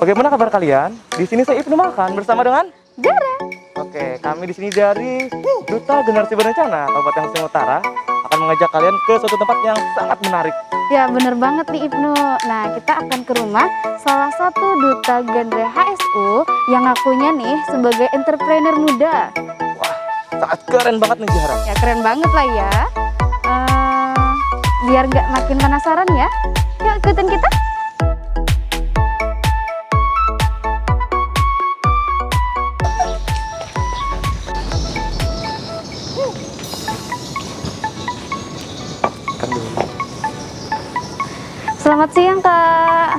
Bagaimana kabar kalian? Di sini saya Ibnu Makan bersama dengan Zahra. Oke, kami di sini dari Duta Generasi Berencana Kabupaten Lampung Utara akan mengajak kalian ke suatu tempat yang sangat menarik. Ya bener banget nih Ibnu. Nah kita akan ke rumah salah satu duta genre HSU yang ngakunya nih sebagai entrepreneur muda. Wah, sangat keren banget nih Zahra. Ya keren banget lah ya. Biar nggak makin penasaran ya, yuk ikutin kita. Selamat siang Kak.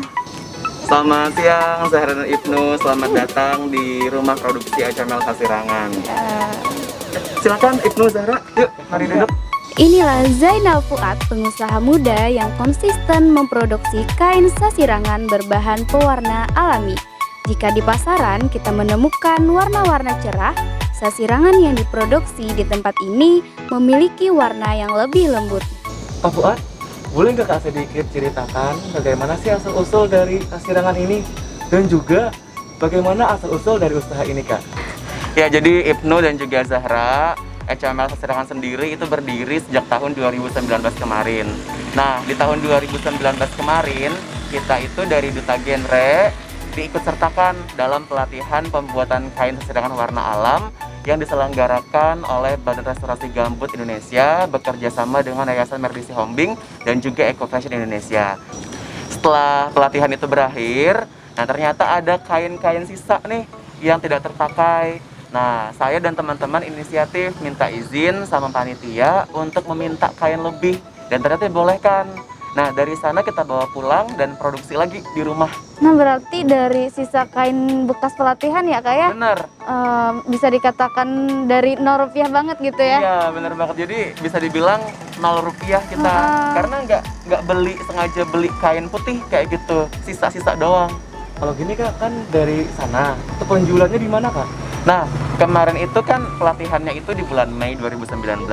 Selamat siang Zahra dan Ibnu, selamat datang di rumah produksi Ecomel Kasirangan. Silakan Ibnu, Zahra, yuk mari duduk. Inilah Zainal Fuad, pengusaha muda yang konsisten memproduksi kain sasirangan berbahan pewarna alami. Jika di pasaran kita menemukan warna-warna cerah, sasirangan yang diproduksi di tempat ini memiliki warna yang lebih lembut. Pak Fuad, boleh nggak Kak sedikit ceritakan bagaimana sih asal-usul dari kasirangan ini? Dan juga bagaimana asal-usul dari usaha ini Kak? Ya, jadi Ibnu dan juga Zahra, Ecomel Kasirangan sendiri itu berdiri sejak tahun 2019 kemarin. Nah, di tahun 2019 kemarin, kita itu dari Duta Genre diikut sertakan dalam pelatihan pembuatan kain sasirangan warna alam yang diselenggarakan oleh Badan Restorasi Gambut Indonesia bekerja sama dengan Yayasan Merdisi Hombing dan juga Eco Fashion Indonesia. Setelah pelatihan itu berakhir, nah ternyata ada kain-kain sisa nih yang tidak terpakai. Nah, saya dan teman-teman inisiatif minta izin sama panitia untuk meminta kain lebih dan ternyata dibolehkan. Nah, dari sana kita bawa pulang dan produksi lagi di rumah. Nah, berarti dari sisa kain bekas pelatihan ya Kak ya? Bener. Bisa dikatakan dari 0 rupiah banget gitu ya? Iya, bener banget. Jadi bisa dibilang 0 rupiah kita. Karena nggak sengaja beli kain putih kayak gitu. Sisa-sisa doang. Kalau gini Kak, kan dari sana. Itu penjualannya di mana Kak? Nah, kemarin itu kan pelatihannya itu di bulan Mei 2019.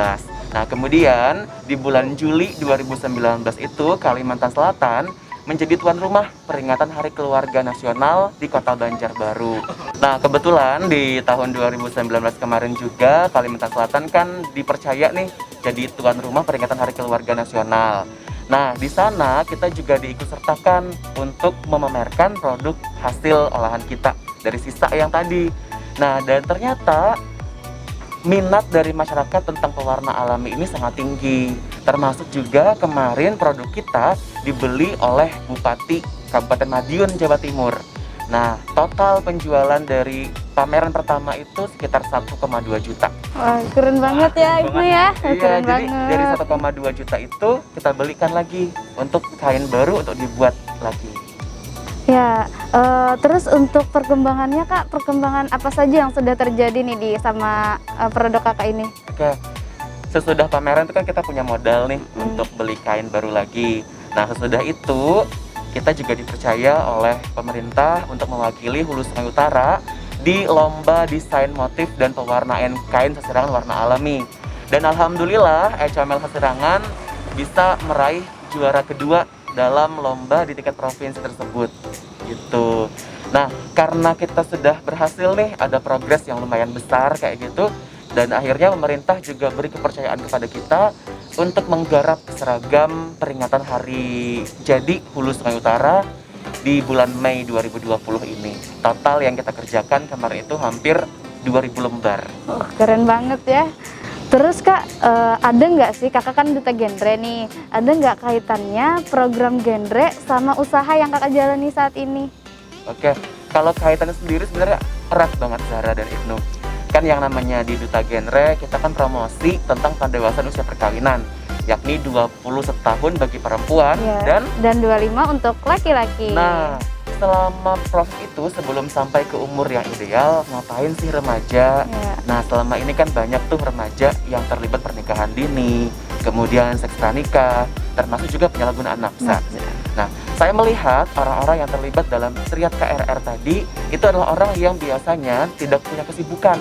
Nah, kemudian di bulan Juli 2019 itu Kalimantan Selatan menjadi tuan rumah peringatan Hari Keluarga Nasional di Kota Banjarbaru. Nah, kebetulan di tahun 2019 kemarin juga Kalimantan Selatan kan dipercaya nih jadi tuan rumah peringatan Hari Keluarga Nasional. Nah, di sana kita juga diikut sertakan untuk memamerkan produk hasil olahan kita dari sisa yang tadi. Nah, dan ternyata minat dari masyarakat tentang pewarna alami ini sangat tinggi. Termasuk juga kemarin produk kita dibeli oleh Bupati Kabupaten Madiun, Jawa Timur. Nah, total penjualan dari pameran pertama itu sekitar 1,2 juta. Wah, keren banget ya Ibnu ya. Iya, Keren jadi banget. dari 1,2 juta itu kita belikan lagi untuk kain baru untuk dibuat lagi. Ya, terus untuk perkembangannya Kak, perkembangan apa saja yang sudah terjadi nih di sama produk Kakak ini? Oke, sesudah pameran itu kan kita punya modal nih untuk beli kain baru lagi. Nah, sesudah itu kita juga dipercaya oleh pemerintah untuk mewakili Hulu Sungai Utara di lomba desain motif dan pewarnaan kain sasirangan warna alami. Dan alhamdulillah Ecomel Kasirangan bisa meraih juara kedua dalam lomba di tingkat provinsi tersebut gitu. Nah, karena kita sudah berhasil nih, ada progres yang lumayan besar kayak gitu, dan akhirnya pemerintah juga beri kepercayaan kepada kita untuk menggarap seragam peringatan hari jadi Hulu Sungai Utara di bulan Mei 2020 ini. Total yang kita kerjakan kemarin itu hampir 2000 lembar. Oh, keren banget ya. Terus Kak, ada nggak sih, Kakak kan duta genre nih, ada nggak kaitannya program genre sama usaha yang Kakak jalani saat ini? Oke, kalau kaitannya sendiri sebenarnya erat banget Zahra dan Ibnu. Kan yang namanya di Duta Genre, kita kan promosi tentang pendewasaan usia perkawinan, yakni 20 tahun bagi perempuan Ya, dan 25 untuk laki-laki. Nah, selama proses itu sebelum sampai ke umur yang ideal, ngapain sih remaja? Ya. Nah, selama ini kan banyak tuh remaja yang terlibat pernikahan dini, kemudian seks pranikah, termasuk juga penyalahgunaan nafsa. Nah, saya melihat orang-orang yang terlibat dalam triad KRR tadi itu adalah orang yang biasanya tidak punya kesibukan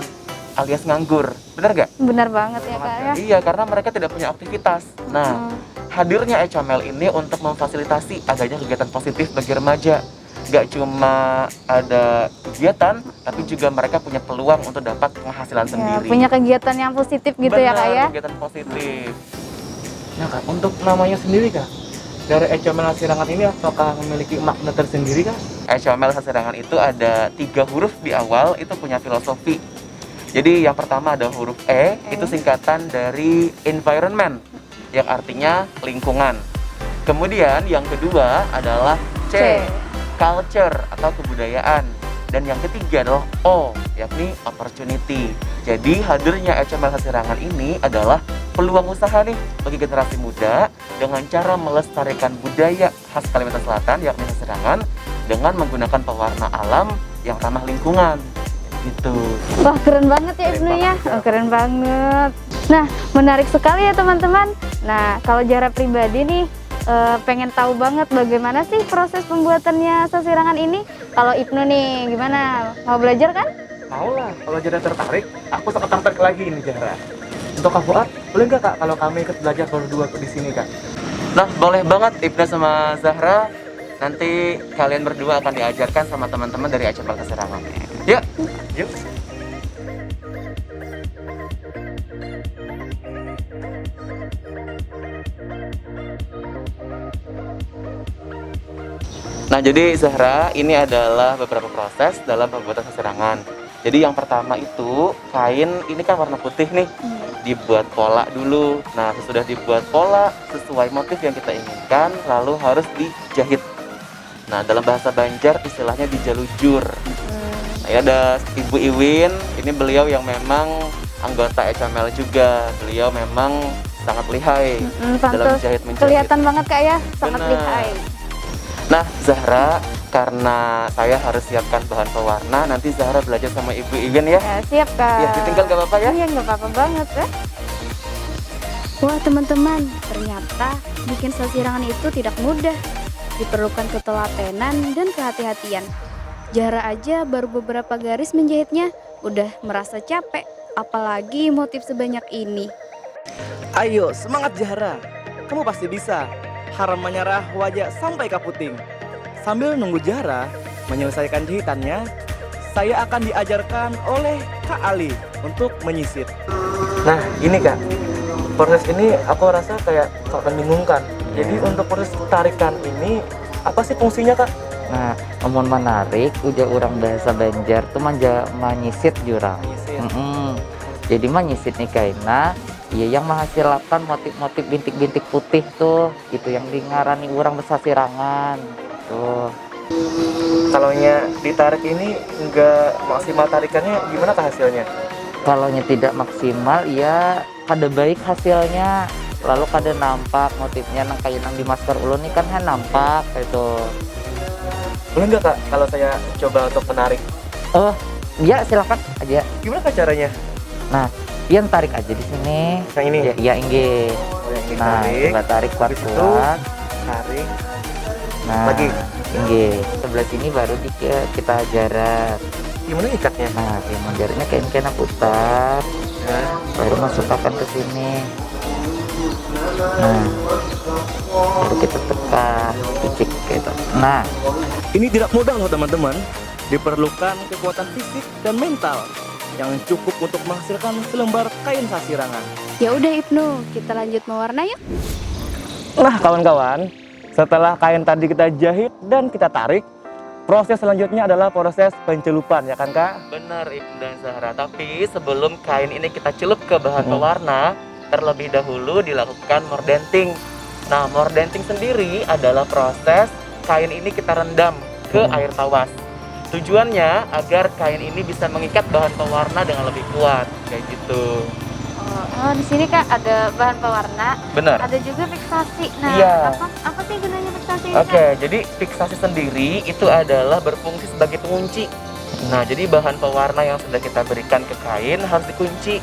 alias nganggur. Benar nggak? Benar banget ya Kak ya. Iya, karena mereka tidak punya aktivitas. Nah, hadirnya Ecomel ini untuk memfasilitasi adanya kegiatan positif bagi remaja. nggak cuma ada kegiatan, tapi juga mereka punya peluang untuk dapat penghasilan Ya, sendiri. punya kegiatan yang positif gitu ya Kak ya. Kegiatan positif. Nah Kak, untuk namanya sendiri Kak, dari HML Sasirangan ini apakah memiliki makna tersendiri Kak? HML Sasirangan itu ada 3 huruf di awal, itu punya filosofi. Jadi yang pertama ada huruf E, itu singkatan dari environment, yang artinya lingkungan. Kemudian yang kedua adalah C, culture atau kebudayaan. Dan yang ketiga adalah O, yakni opportunity. Jadi hadirnya HML Sasirangan ini adalah peluang usaha nih bagi generasi muda dengan cara melestarikan budaya khas Kalimantan Selatan, yakni Sasirangan, dengan menggunakan pewarna alam yang ramah lingkungan. Gitu. Wah, keren banget ya Keren Ibnu ya. banget, Oh, keren banget. Nah, menarik sekali ya teman-teman. Nah, kalau Zahra pribadi nih pengen tahu banget bagaimana sih proses pembuatannya sasirangan ini. Kalau Ibnu nih gimana? Mau belajar kan? Mau lah, kalau Zahra tertarik, aku sangat tertarik lagi ini Zahra. Untuk Kak Fuad, boleh nggak Kak kalau kami ikut belajar berdua di sini Kak? Nah, boleh banget Ibnu sama Zahra. Nanti kalian berdua akan diajarkan sama teman-teman dari HML Sasirangan. Yuk. Yuk. Nah, jadi Zahra, ini adalah beberapa proses dalam pembuatan sasirangan. Jadi yang pertama itu, kain ini kan warna putih nih, dibuat pola dulu. Nah, sesudah dibuat pola sesuai motif yang kita inginkan, lalu harus dijahit. Nah, dalam bahasa Banjar istilahnya dijalujur. Nah, ini ada Ibu Iwin, ini beliau yang memang anggota HML juga. Beliau memang sangat lihai dalam menjahit. Kelihatan banget Kak ya, sangat Benar. lihai. Nah, Zahra, karena saya harus siapkan bahan pewarna, nanti Zahra belajar sama Ibu Iwin ya. Ya, siap Kak. Ya, ditinggal gak apa-apa ya? Iya, nggak apa-apa banget ya. Wah teman-teman, ternyata bikin sasirangan itu tidak mudah. Diperlukan ketelatenan dan kehati-hatian. Zahra aja baru beberapa garis menjahitnya, udah merasa capek. Apalagi motif sebanyak ini. Ayo, semangat Zahra. Kamu pasti bisa. Haram menyerah wajah sampai kaputing. Sambil nunggu Zahra menyelesaikan jahitannya, saya akan diajarkan oleh Kak Ali untuk menyisir. Nah, ini Kak. Proses ini aku rasa kayak sangat membingungkan. Jadi untuk proses tarikan ini apa sih fungsinya Kak? Nah, amun menarik ujar orang bahasa Banjar tuh menyisit jurang. Menyisir. Jadi menyisit nih kaina, iya yang menghasilkan motif-motif bintik-bintik putih tuh, gitu yang dingarani orang bersasirangan. Tuh. Kalau ditarik ini enggak maksimal tarikannya, gimana Kak hasilnya? Kalau tidak maksimal, ya kada baik hasilnya. Lalu kada nampak motifnya nang kayak nang di masker ulun nih kan nampak gitu. Boleh nggak Kak kalau saya coba untuk menarik? Oh, ya silakan aja. Gimana Kak caranya? Nah, yang tarik aja di sini. Yang ini? Ya inggih. Oh, yang Nah, ditarik. coba tarik Habis itu kuat-kuat. tarik. Nah, Lagi. inggih. Sebelah sini baru kita jarak. Gimana ikatnya? Nah, yang menjaraknya kain-kain putar. Nah, Baru masukkan ke sini. Nah, baru kita tekan, picik gitu. Nah, ini tidak mudah loh teman-teman. Diperlukan kekuatan fisik dan mental yang cukup untuk menghasilkan selembar kain sasirangan. Ya udah Ibnu, kita lanjut mewarna yuk. Nah kawan-kawan, setelah kain tadi kita jahit dan kita tarik, proses selanjutnya adalah proses pencelupan, ya kan Kak? Benar Ibnu dan Zahra, tapi sebelum kain ini kita celup ke bahan pewarna, terlebih dahulu dilakukan mordenting. Nah, mordenting sendiri adalah proses kain ini kita rendam ke air tawas. Tujuannya agar kain ini bisa mengikat bahan pewarna dengan lebih kuat, kayak gitu. Oh, di sini Kak ada bahan pewarna, Benar. ada juga fiksasi. Nah, Iya. apa sih gunanya fiksasi ini Oke, Kak? jadi fiksasi sendiri itu adalah berfungsi sebagai pengunci. Nah, jadi bahan pewarna yang sudah kita berikan ke kain harus dikunci.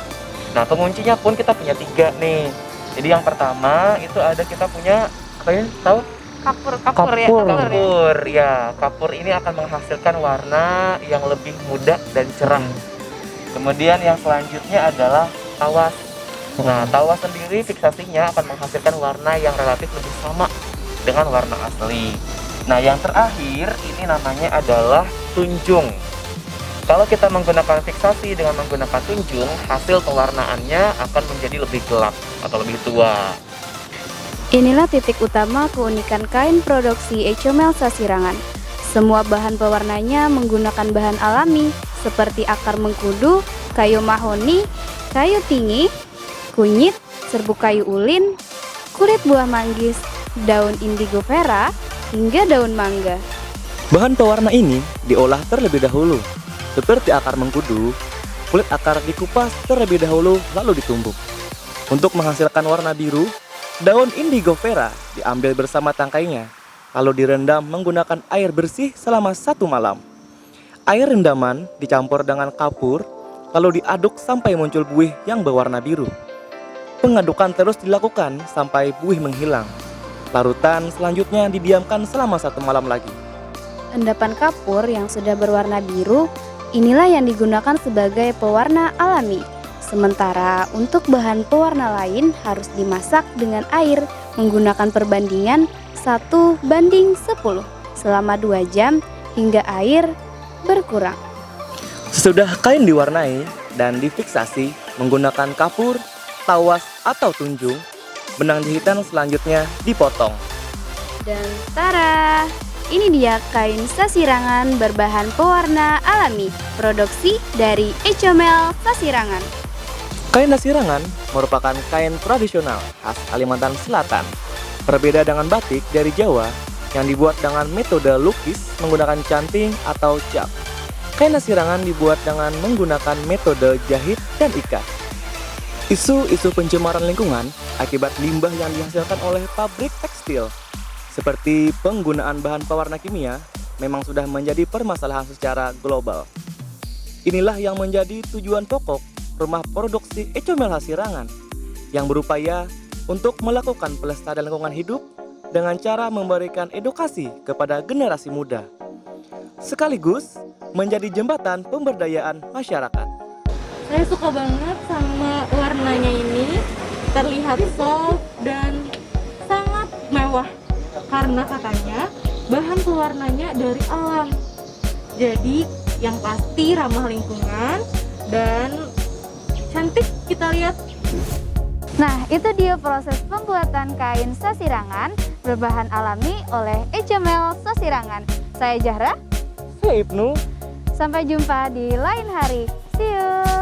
Nah, penguncinya pun kita punya 3 nih. Jadi yang pertama itu ada kita punya apa ya? Tahu? Kapur ya, Kapur. kapur ya. Kapur. Ya, kapur ini akan menghasilkan warna yang lebih muda dan cerah. Kemudian yang selanjutnya adalah tawas. Nah, tawas sendiri fiksasinya akan menghasilkan warna yang relatif lebih sama dengan warna asli. Nah, yang terakhir ini namanya adalah tunjung. Kalau kita menggunakan fiksasi dengan menggunakan tunjung, hasil pewarnaannya akan menjadi lebih gelap atau lebih tua. Inilah titik utama keunikan kain produksi Ecomel Sasirangan. Semua bahan pewarnanya menggunakan bahan alami seperti akar mengkudu, kayu mahoni, kayu tinggi, kunyit, serbuk kayu ulin, kulit buah manggis, daun indigo vera, hingga daun mangga. Bahan pewarna ini diolah terlebih dahulu, seperti akar mengkudu. Kulit akar dikupas terlebih dahulu lalu ditumbuk. Untuk menghasilkan warna biru, daun indigo vera diambil bersama tangkainya, lalu direndam menggunakan air bersih selama 1 malam. Air rendaman dicampur dengan kapur, lalu diaduk sampai muncul buih yang berwarna biru. Pengadukan terus dilakukan sampai buih menghilang. Larutan selanjutnya didiamkan selama 1 malam lagi. Endapan kapur yang sudah berwarna biru, inilah yang digunakan sebagai pewarna alami. Sementara untuk bahan pewarna lain harus dimasak dengan air menggunakan perbandingan 1:10 selama 2 jam hingga air berkurang. Sesudah kain diwarnai dan difiksasi menggunakan kapur, tawas atau tunjung, benang jahitan selanjutnya dipotong. Dan tara, ini dia kain sasirangan berbahan pewarna alami, produksi dari Ecomel Sasirangan. Kain sasirangan merupakan kain tradisional khas Kalimantan Selatan. Berbeda dengan batik dari Jawa yang dibuat dengan metode lukis menggunakan canting atau cap. Kain sasirangan dibuat dengan menggunakan metode jahit dan ikat. Isu-isu pencemaran lingkungan akibat limbah yang dihasilkan oleh pabrik tekstil seperti penggunaan bahan pewarna kimia memang sudah menjadi permasalahan secara global. Inilah yang menjadi tujuan pokok rumah produksi Ecomel Sasirangan yang berupaya untuk melakukan pelestarian lingkungan hidup dengan cara memberikan edukasi kepada generasi muda, sekaligus menjadi jembatan pemberdayaan masyarakat. Saya suka banget sama warnanya ini, terlihat soft dan sangat mewah karena katanya bahan pewarnanya dari alam. Jadi yang pasti ramah lingkungan dan cantik kita lihat. Nah, itu dia proses pembuatan kain sasirangan berbahan alami oleh Ecomel Sasirangan. Saya Zahra, Saya Ibnu. sampai jumpa di lain hari. See you!